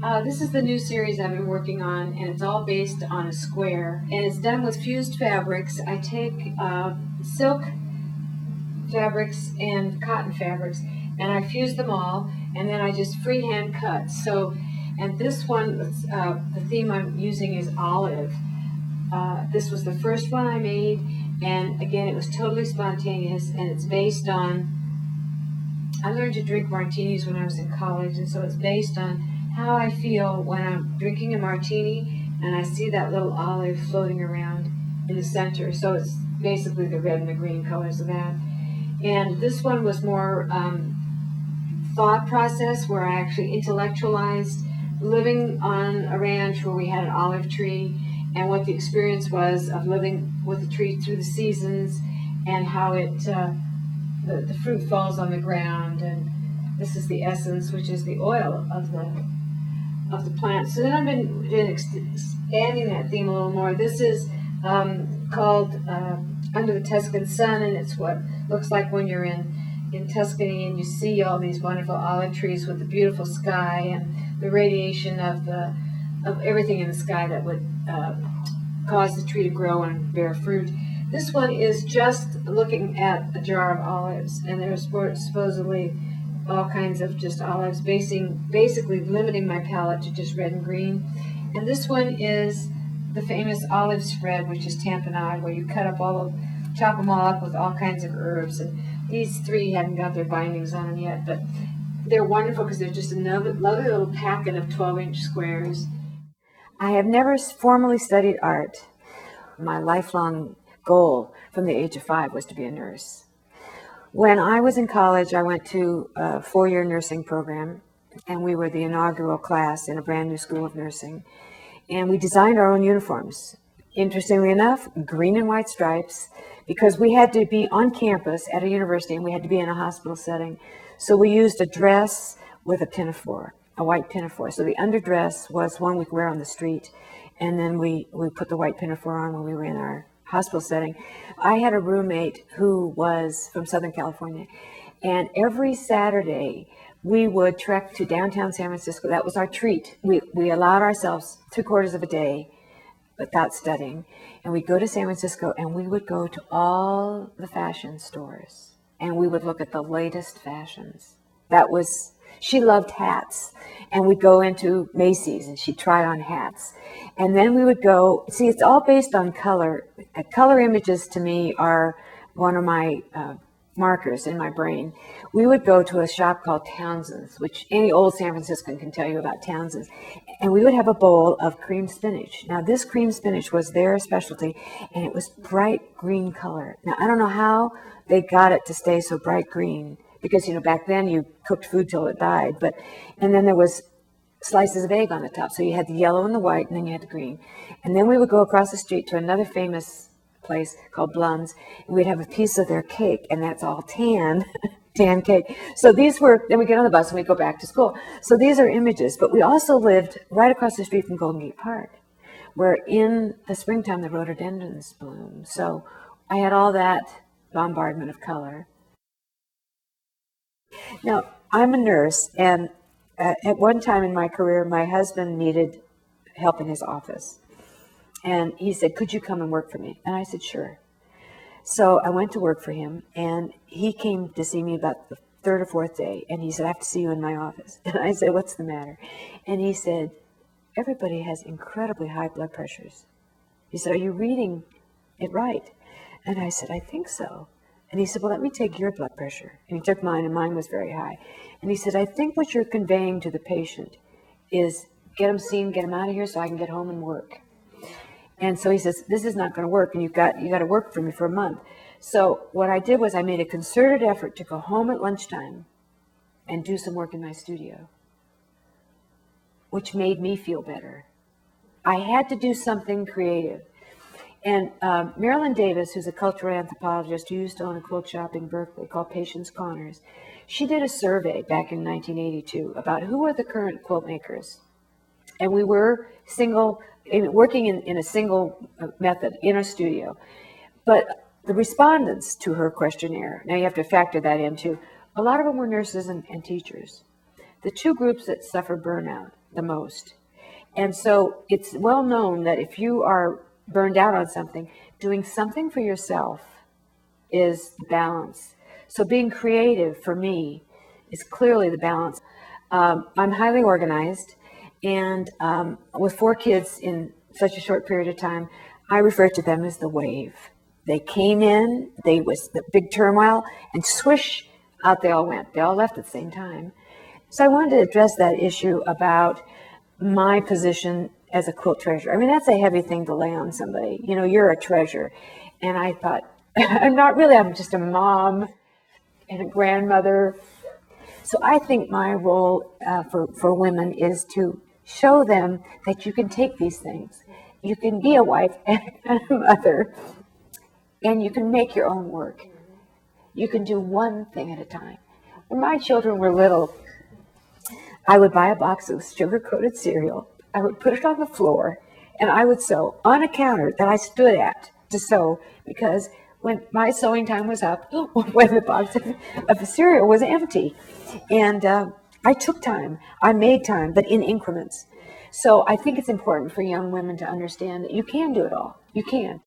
This is the new series I've been working on, and it's all based on a square, and it's done with fused fabrics. I take silk fabrics and cotton fabrics, and I fuse them all, and then I just freehand cut. So, and this one, the theme I'm using is olive. This was the first one I made, and again, it was totally spontaneous, and it's based on, I learned to drink martinis when I was in college, and so it's based on how I feel when I'm drinking a martini and I see that little olive floating around in the center. So it's basically the red and the green colors of that. And this one was more thought process, where I actually intellectualized living on a ranch where we had an olive tree, and what the experience was of living with the tree through the seasons, and how it the fruit falls on the ground, and this is the essence, which is the oil of the plant. So then I've been expanding that theme a little more. This is called Under the Tuscan Sun, and it's what looks like when you're in Tuscany and you see all these wonderful olive trees with the beautiful sky and the radiation of everything in the sky that would cause the tree to grow and bear fruit. This one is just looking at a jar of olives, and there's supposedly all kinds of just olives, basically limiting my palette to just red and green. And this one is the famous olive spread, which is tamponade, where you chop them all up with all kinds of herbs. And these three haven't got their bindings on them yet, but they're wonderful because they're just another little packet of 12-inch squares. I have never formally studied art. My lifelong goal from the age of 5 was to be a nurse. When I was in college, I went to a 4-year nursing program, and we were the inaugural class in a brand new school of nursing. And we designed our own uniforms. Interestingly enough, green and white stripes, because we had to be on campus at a university and we had to be in a hospital setting. So we used a dress with a pinafore, a white pinafore. So the underdress was one we could wear on the street, and then we put the white pinafore on when we were in our hospital setting. I had a roommate who was from Southern California, and every Saturday we would trek to downtown San Francisco. That was our treat. We allowed ourselves 3/4 of a day without studying, and we'd go to San Francisco and we would go to all the fashion stores and we would look at the latest fashions. She loved hats, and we'd go into Macy's and she'd try on hats. And then we would go, see, it's all based on color. Color images to me are one of my markers in my brain. We would go to a shop called Townsend's, which any old San Franciscan can tell you about Townsend's. And we would have a bowl of cream spinach. Now, this cream spinach was their specialty, and it was bright green color. Now, I don't know how they got it to stay so bright green, because, back then you cooked food till it died. And then there was slices of egg on the top. So you had the yellow and the white, and then you had the green. And then we would go across the street to another famous place called Blum's, and we'd have a piece of their cake, and that's all tan cake. So then we get on the bus and we go back to school. So these are images, but we also lived right across the street from Golden Gate Park, where in the springtime the rhododendrons bloom. So I had all that bombardment of color. Now, I'm a nurse, and at one time in my career, my husband needed help in his office. And he said, "Could you come and work for me?" And I said, "Sure." So I went to work for him, and he came to see me about the 3rd or 4th day, and he said, "I have to see you in my office." And I said, "What's the matter?" And he said, "Everybody has incredibly high blood pressures." He said, "Are you reading it right?" And I said, "I think so." And he said, "Well, let me take your blood pressure." And he took mine, and mine was very high. And he said, "I think what you're conveying to the patient is get them seen, get them out of here so I can get home and work." And so he says, "This is not going to work, and you got to work for me for a month." So what I did was I made a concerted effort to go home at lunchtime and do some work in my studio, which made me feel better. I had to do something creative. And Marilyn Davis, who's a cultural anthropologist who used to own a quilt shop in Berkeley called Patience Connors, she did a survey back in 1982 about who are the current quilt makers. And we were working in a single method in a studio. But the respondents to her questionnaire, now you have to factor that into, a lot of them were nurses and teachers. The two groups that suffered burnout the most. And so it's well known that if you are burned out on something, doing something for yourself is the balance. So being creative for me is clearly the balance. I'm highly organized, and with 4 kids in such a short period of time, I refer to them as the wave. They came in, they was the big turmoil, and swish, out they all went. They all left at the same time. So I wanted to address that issue about my position as a quilt treasure. I mean, that's a heavy thing to lay on somebody. You know, you're a treasure. And I thought, I'm not really, I'm just a mom and a grandmother. So I think my role for women is to show them that you can take these things. You can be a wife and a mother, and you can make your own work. You can do one thing at a time. When my children were little, I would buy a box of sugar-coated cereal. I would put it on the floor, and I would sew on a counter that I stood at to sew, because when my sewing time was up, when the box of the cereal was empty. And I took time. I made time, but in increments. So I think it's important for young women to understand that you can do it all. You can.